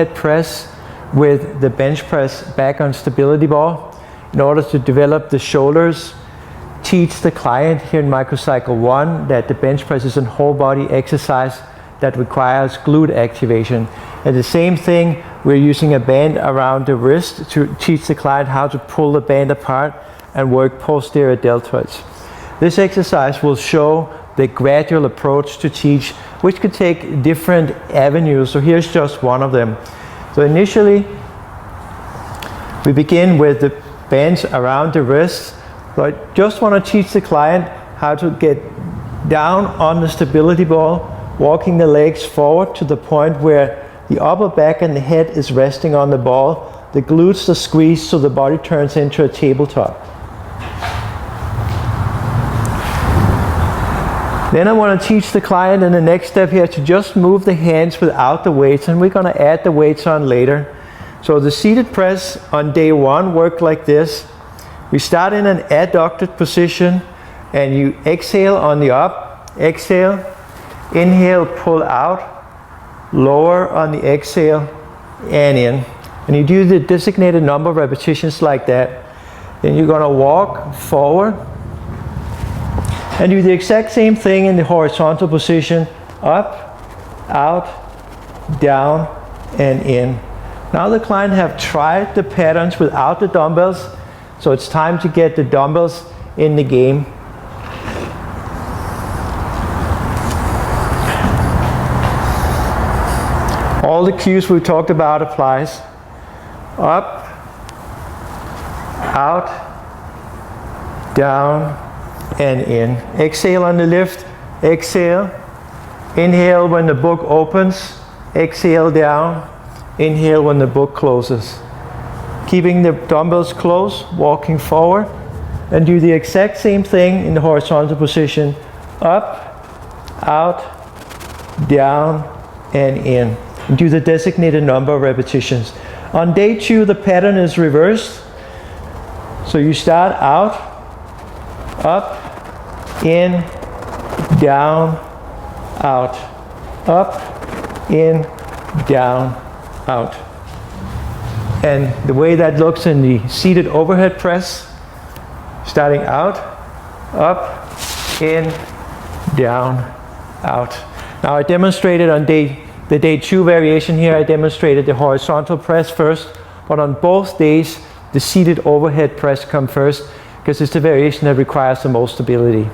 head press with the bench press back on stability ball in order to develop the shoulders. Teach the client here in microcycle 1 that the bench press is a whole body exercise that requires glute activation. And the same thing, we're using a band around the wrist to teach the client how to pull the band apart and work posterior deltoids. This exercise will show the gradual approach to teach, which could take different avenues. So here's just one of them. So initially, we begin with the bands around the wrist. So I just want to teach the client how to get down on the stability ball, walking the legs forward to the point where the upper back and the head is resting on the ball. The glutes are squeezed so the body turns into a tabletop. Then I want to teach the client in the next step here to just move the hands without the weights, and we're going to add the weights on later. So the seated press on day 1 work like this. We start in an adducted position and you exhale on the up, exhale, inhale, pull out, lower on the exhale and in. And you do the designated number of repetitions like that. Then you're going to walk forward and do the exact same thing in the horizontal position, up, out, down, and in. Now the client have tried the patterns without the dumbbells, so it's time to get the dumbbells in the game. All the cues we talked about applies. Up, out, down, and in. Exhale on the lift, exhale. Inhale when the book opens, exhale down. Inhale when the book closes. Keeping the dumbbells close, walking forward, and do the exact same thing in the horizontal position. Up, out, down, and in. And do the designated number of repetitions. On day 2, the pattern is reversed. So you start out, up, in, down, out. Up, in, down, out. And the way that looks in the seated overhead press, starting out, up, in, down, out. Now I demonstrated on the day 2 variation here, I demonstrated the horizontal press first, but on both days, the seated overhead press come first because it's the variation that requires the most stability.